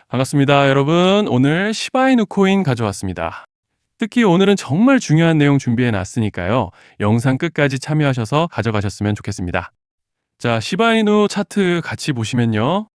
반갑습니다, 여러분. 오늘 시바이누 코인 가져왔습니다. 특히 오늘은 정말 중요한 내용 준비해 놨으니까요. 영상 끝까지 참여하셔서 가져가셨으면 좋겠습니다. 자, 시바이누 차트 같이 보시면요.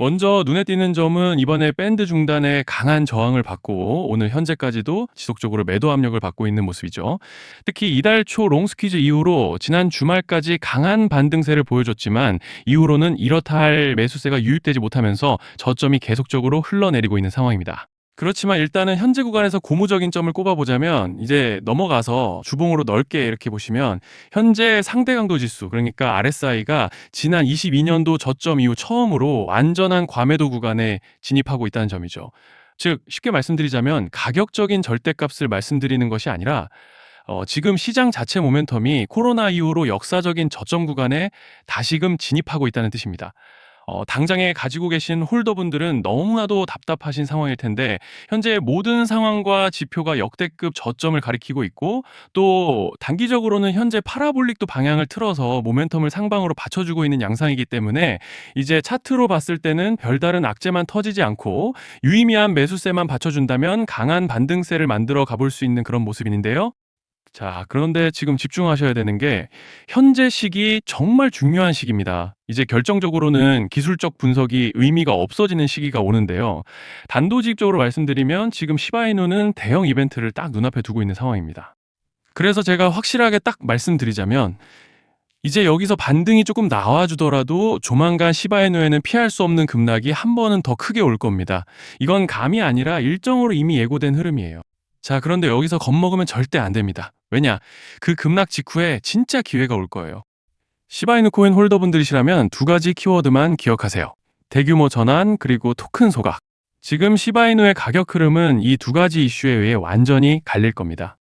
먼저 눈에 띄는 점은 이번에 밴드 중단에 강한 저항을 받고 오늘 현재까지도 지속적으로 매도 압력을 받고 있는 모습이죠. 특히 이달 초 롱스퀴즈 이후로 지난 주말까지 강한 반등세를 보여줬지만 이후로는 이렇다 할 매수세가 유입되지 못하면서 저점이 계속적으로 흘러내리고 있는 상황입니다. 그렇지만 일단은 현재 구간에서 고무적인 점을 꼽아보자면 이제 넘어가서 주봉으로 넓게 이렇게 보시면 현재 상대 강도 지수, 그러니까 RSI가 지난 22년도 저점 이후 처음으로 완전한 과매도 구간에 진입하고 있다는 점이죠. 즉 쉽게 말씀드리자면 가격적인 절대값을 말씀드리는 것이 아니라 지금 시장 자체 모멘텀이 코로나 이후로 역사적인 저점 구간에 다시금 진입하고 있다는 뜻입니다. 당장에 가지고 계신 홀더분들은 너무나도 답답하신 상황일 텐데 현재 모든 상황과 지표가 역대급 저점을 가리키고 있고 또 단기적으로는 현재 파라볼릭도 방향을 틀어서 모멘텀을 상방으로 받쳐주고 있는 양상이기 때문에 이제 차트로 봤을 때는 별다른 악재만 터지지 않고 유의미한 매수세만 받쳐준다면 강한 반등세를 만들어 가볼 수 있는 그런 모습인데요. 자, 그런데 지금 집중하셔야 되는 게 현재 시기 정말 중요한 시기입니다. 이제 결정적으로는 기술적 분석이 의미가 없어지는 시기가 오는데요. 단도직입적으로 말씀드리면 지금 시바이누는 대형 이벤트를 딱 눈앞에 두고 있는 상황입니다. 그래서 제가 확실하게 딱 말씀드리자면 이제 여기서 반등이 조금 나와주더라도 조만간 시바이누에는 피할 수 없는 급락이 한 번은 더 크게 올 겁니다. 이건 감이 아니라 일정으로 이미 예고된 흐름이에요. 자, 그런데 여기서 겁먹으면 절대 안 됩니다. 왜냐? 그 급락 직후에 진짜 기회가 올 거예요. 시바이누 코인 홀더분들이시라면 두 가지 키워드만 기억하세요. 대규모 전환 그리고 토큰 소각. 지금 시바이누의 가격 흐름은 이 두 가지 이슈에 의해 완전히 갈릴 겁니다.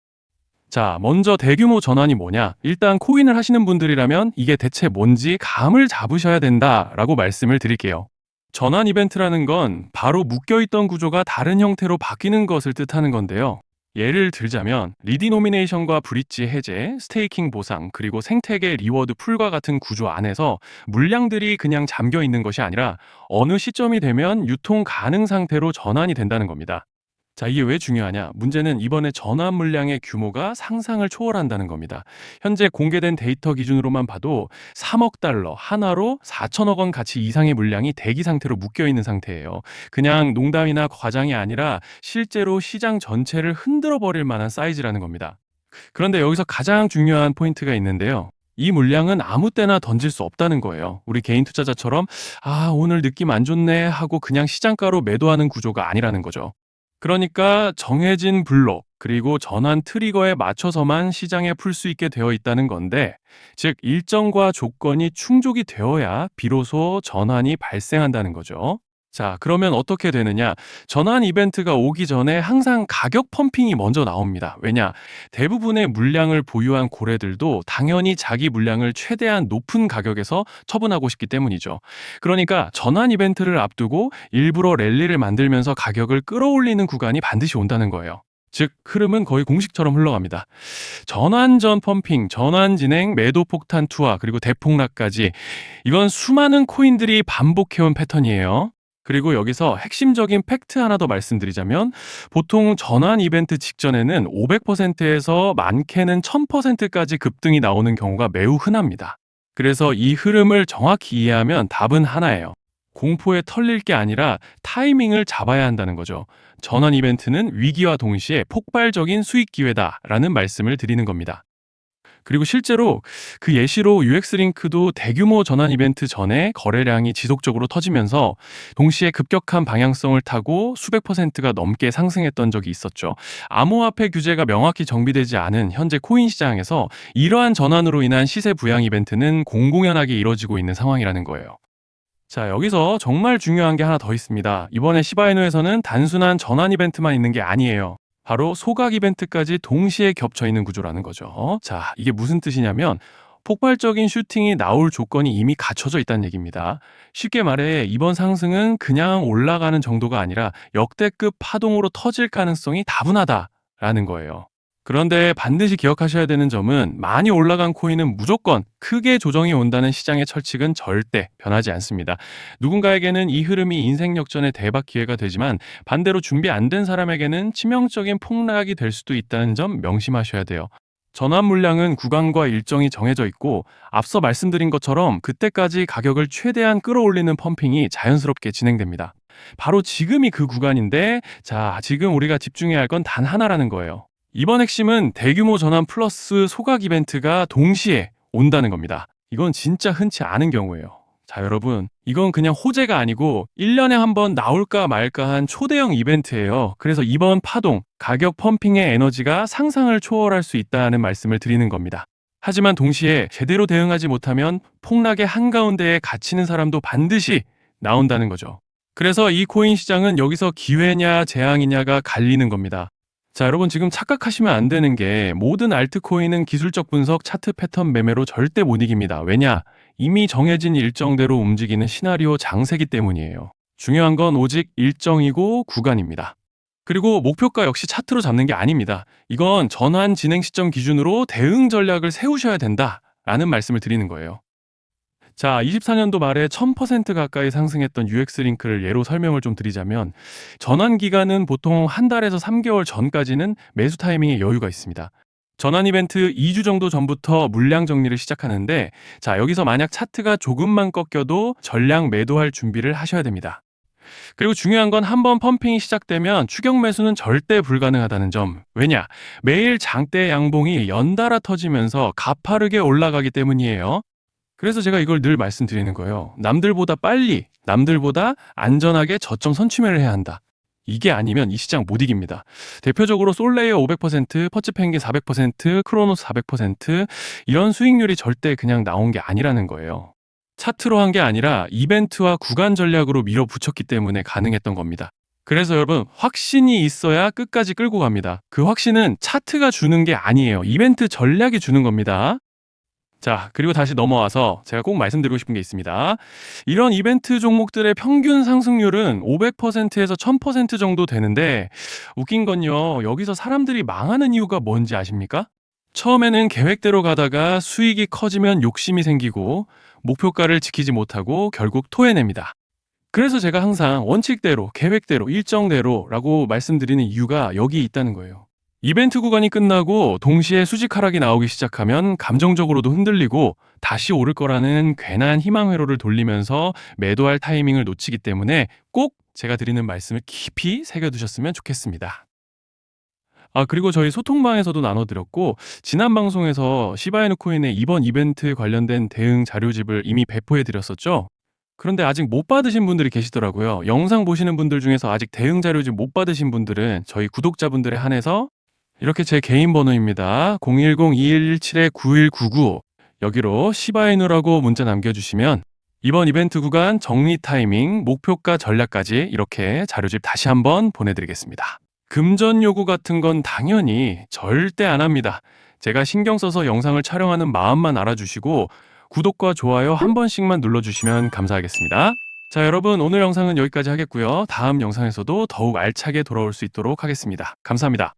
자, 먼저 대규모 전환이 뭐냐? 일단 코인을 하시는 분들이라면 이게 대체 뭔지 감을 잡으셔야 된다라고 말씀을 드릴게요. 전환 이벤트라는 건 바로 묶여있던 구조가 다른 형태로 바뀌는 것을 뜻하는 건데요. 예를 들자면 리디노미네이션과 브릿지 해제, 스테이킹 보상, 그리고 생태계 리워드 풀과 같은 구조 안에서 물량들이 그냥 잠겨 있는 것이 아니라 어느 시점이 되면 유통 가능 상태로 전환이 된다는 겁니다. 자, 이게 왜 중요하냐? 문제는 이번에 전환 물량의 규모가 상상을 초월한다는 겁니다. 현재 공개된 데이터 기준으로만 봐도 3억 달러, 하나로 4천억 원 가치 이상의 물량이 대기 상태로 묶여 있는 상태예요. 그냥 농담이나 과장이 아니라 실제로 시장 전체를 흔들어 버릴 만한 사이즈라는 겁니다. 그런데 여기서 가장 중요한 포인트가 있는데요. 이 물량은 아무 때나 던질 수 없다는 거예요. 우리 개인 투자자처럼 오늘 느낌 안 좋네 하고 그냥 시장가로 매도하는 구조가 아니라는 거죠. 그러니까 정해진 블록 그리고 전환 트리거에 맞춰서만 시장에 풀 수 있게 되어 있다는 건데, 즉 일정과 조건이 충족이 되어야 비로소 전환이 발생한다는 거죠. 자, 그러면 어떻게 되느냐? 전환 이벤트가 오기 전에 항상 가격 펌핑이 먼저 나옵니다. 왜냐? 대부분의 물량을 보유한 고래들도 당연히 자기 물량을 최대한 높은 가격에서 처분하고 싶기 때문이죠. 그러니까 전환 이벤트를 앞두고 일부러 랠리를 만들면서 가격을 끌어올리는 구간이 반드시 온다는 거예요. 즉 흐름은 거의 공식처럼 흘러갑니다. 전환 전 펌핑, 전환 진행, 매도 폭탄 투하, 그리고 대폭락까지 이건 수많은 코인들이 반복해온 패턴이에요. 그리고 여기서 핵심적인 팩트 하나 더 말씀드리자면 보통 전환 이벤트 직전에는 500%에서 많게는 1000%까지 급등이 나오는 경우가 매우 흔합니다. 그래서 이 흐름을 정확히 이해하면 답은 하나예요. 공포에 털릴 게 아니라 타이밍을 잡아야 한다는 거죠. 전환 이벤트는 위기와 동시에 폭발적인 수익 기회다라는 말씀을 드리는 겁니다. 그리고 실제로 그 예시로 UX링크도 대규모 전환 이벤트 전에 거래량이 지속적으로 터지면서 동시에 급격한 방향성을 타고 수백 퍼센트가 넘게 상승했던 적이 있었죠. 암호화폐 규제가 명확히 정비되지 않은 현재 코인 시장에서 이러한 전환으로 인한 시세 부양 이벤트는 공공연하게 이뤄지고 있는 상황이라는 거예요. 자, 여기서 정말 중요한 게 하나 더 있습니다. 이번에 시바이누에서는 단순한 전환 이벤트만 있는 게 아니에요. 바로 소각 이벤트까지 동시에 겹쳐 있는 구조라는 거죠. 자, 이게 무슨 뜻이냐면 폭발적인 슈팅이 나올 조건이 이미 갖춰져 있다는 얘기입니다. 쉽게 말해 이번 상승은 그냥 올라가는 정도가 아니라 역대급 파동으로 터질 가능성이 다분하다라는 거예요. 그런데 반드시 기억하셔야 되는 점은 많이 올라간 코인은 무조건 크게 조정이 온다는 시장의 철칙은 절대 변하지 않습니다. 누군가에게는 이 흐름이 인생 역전의 대박 기회가 되지만 반대로 준비 안 된 사람에게는 치명적인 폭락이 될 수도 있다는 점 명심하셔야 돼요. 전환 물량은 구간과 일정이 정해져 있고 앞서 말씀드린 것처럼 그때까지 가격을 최대한 끌어올리는 펌핑이 자연스럽게 진행됩니다. 바로 지금이 그 구간인데 자, 지금 우리가 집중해야 할 건 단 하나라는 거예요. 이번 핵심은 대규모 전환 플러스 소각 이벤트가 동시에 온다는 겁니다. 이건 진짜 흔치 않은 경우예요. 자, 여러분, 이건 그냥 호재가 아니고 1년에 한 번 나올까 말까 한 초대형 이벤트예요. 그래서 이번 파동, 가격 펌핑의 에너지가 상상을 초월할 수 있다는 말씀을 드리는 겁니다. 하지만 동시에 제대로 대응하지 못하면 폭락의 한가운데에 갇히는 사람도 반드시 나온다는 거죠. 그래서 이 코인 시장은 여기서 기회냐 재앙이냐가 갈리는 겁니다. 자, 여러분 지금 착각하시면 안 되는 게 모든 알트코인은 기술적 분석, 차트 패턴 매매로 절대 못 이깁니다. 왜냐? 이미 정해진 일정대로 움직이는 시나리오 장세기 때문이에요. 중요한 건 오직 일정이고 구간입니다. 그리고 목표가 역시 차트로 잡는 게 아닙니다. 이건 전환 진행 시점 기준으로 대응 전략을 세우셔야 된다라는 말씀을 드리는 거예요. 자, 24년도 말에 1000% 가까이 상승했던 UX링크를 예로 설명을 좀 드리자면 전환 기간은 보통 한 달에서 3개월 전까지는 매수 타이밍에 여유가 있습니다. 전환 이벤트 2주 정도 전부터 물량 정리를 시작하는데 자, 여기서 만약 차트가 조금만 꺾여도 전량 매도할 준비를 하셔야 됩니다. 그리고 중요한 건 한번 펌핑이 시작되면 추격 매수는 절대 불가능하다는 점. 왜냐? 매일 장대 양봉이 연달아 터지면서 가파르게 올라가기 때문이에요. 그래서 제가 이걸 늘 말씀드리는 거예요. 남들보다 빨리, 남들보다 안전하게 저점 선취매를 해야 한다. 이게 아니면 이 시장 못 이깁니다. 대표적으로 솔레이어 500%, 퍼치펭귄 400%, 크로노스 400% 이런 수익률이 절대 그냥 나온 게 아니라는 거예요. 차트로 한 게 아니라 이벤트와 구간 전략으로 밀어붙였기 때문에 가능했던 겁니다. 그래서 여러분, 확신이 있어야 끝까지 끌고 갑니다. 그 확신은 차트가 주는 게 아니에요. 이벤트 전략이 주는 겁니다. 자, 그리고 다시 넘어와서 제가 꼭 말씀드리고 싶은 게 있습니다. 이런 이벤트 종목들의 평균 상승률은 500%에서 1000% 정도 되는데 웃긴 건요. 여기서 사람들이 망하는 이유가 뭔지 아십니까? 처음에는 계획대로 가다가 수익이 커지면 욕심이 생기고 목표가를 지키지 못하고 결국 토해냅니다. 그래서 제가 항상 원칙대로, 계획대로, 일정대로라고 말씀드리는 이유가 여기 있다는 거예요. 이벤트 구간이 끝나고 동시에 수직 하락이 나오기 시작하면 감정적으로도 흔들리고 다시 오를 거라는 괜한 희망 회로를 돌리면서 매도할 타이밍을 놓치기 때문에 꼭 제가 드리는 말씀을 깊이 새겨두셨으면 좋겠습니다. 아, 그리고 저희 소통방에서도 나눠드렸고 지난 방송에서 시바이누 코인의 이번 이벤트 관련된 대응 자료집을 이미 배포해드렸었죠. 그런데 아직 못 받으신 분들이 계시더라고요. 영상 보시는 분들 중에서 아직 대응 자료집 못 받으신 분들은 저희 구독자분들에 한해서 이렇게 제 개인 번호입니다. 010-2117-9199 여기로 시바이누라고 문자 남겨주시면 이번 이벤트 구간 정리 타이밍, 목표가 전략까지 이렇게 자료집 다시 한번 보내드리겠습니다. 금전 요구 같은 건 당연히 절대 안 합니다. 제가 신경 써서 영상을 촬영하는 마음만 알아주시고 구독과 좋아요 한 번씩만 눌러주시면 감사하겠습니다. 자, 여러분 오늘 영상은 여기까지 하겠고요. 다음 영상에서도 더욱 알차게 돌아올 수 있도록 하겠습니다. 감사합니다.